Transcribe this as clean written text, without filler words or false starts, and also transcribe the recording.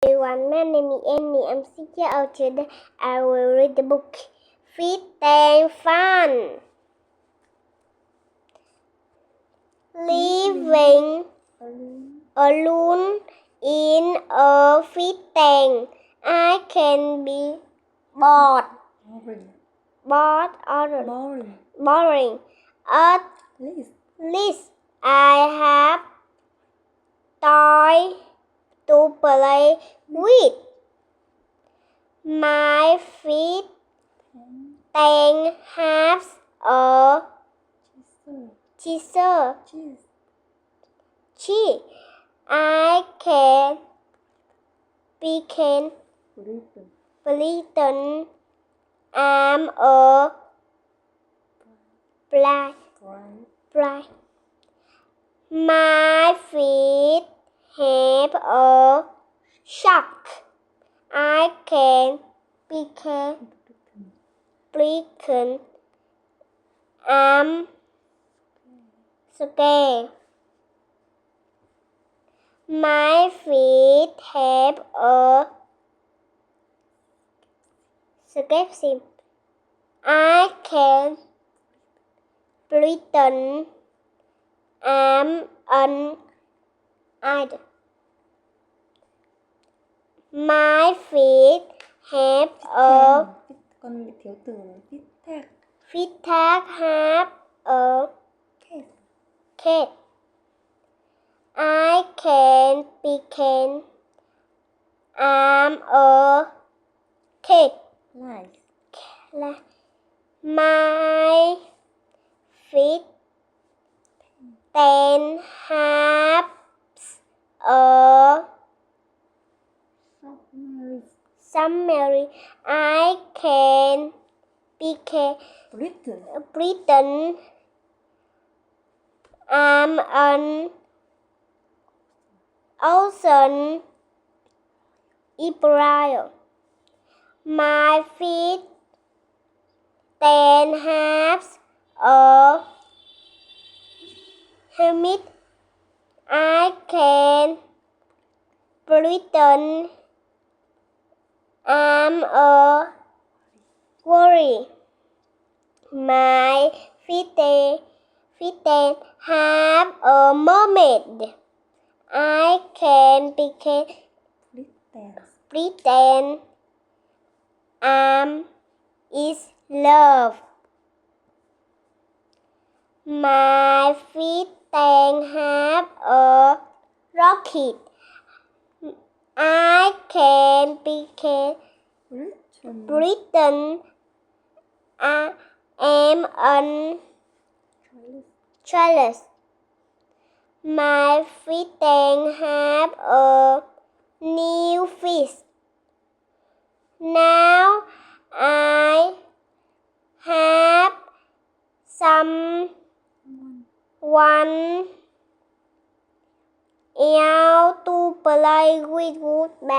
Everyone, my name is Annie. I'm 6 years old today. I will read the book Fit and Fun. Living alone in a fit tank, I can be bored. Boring. At least I have toy to play with. My fit tank has a cheese. I can pretend I'm a fly. My feet have a shark. I can pretend I'm scared. My feet have a sketch. I can pretend I'm an idol. My feet have a feet have a cat. I can pretend I'm a cat. My feet then have a summary. I can pretend I'm an ocean April. My feet then have a helmet. I can pretend I'm a worry. My feet have a mermaid. I can pretend I'm is love. My feet have a rocket. I can pretend I am an trellis. My feet have a new fish. Now I have someone else to play with. Goodbye.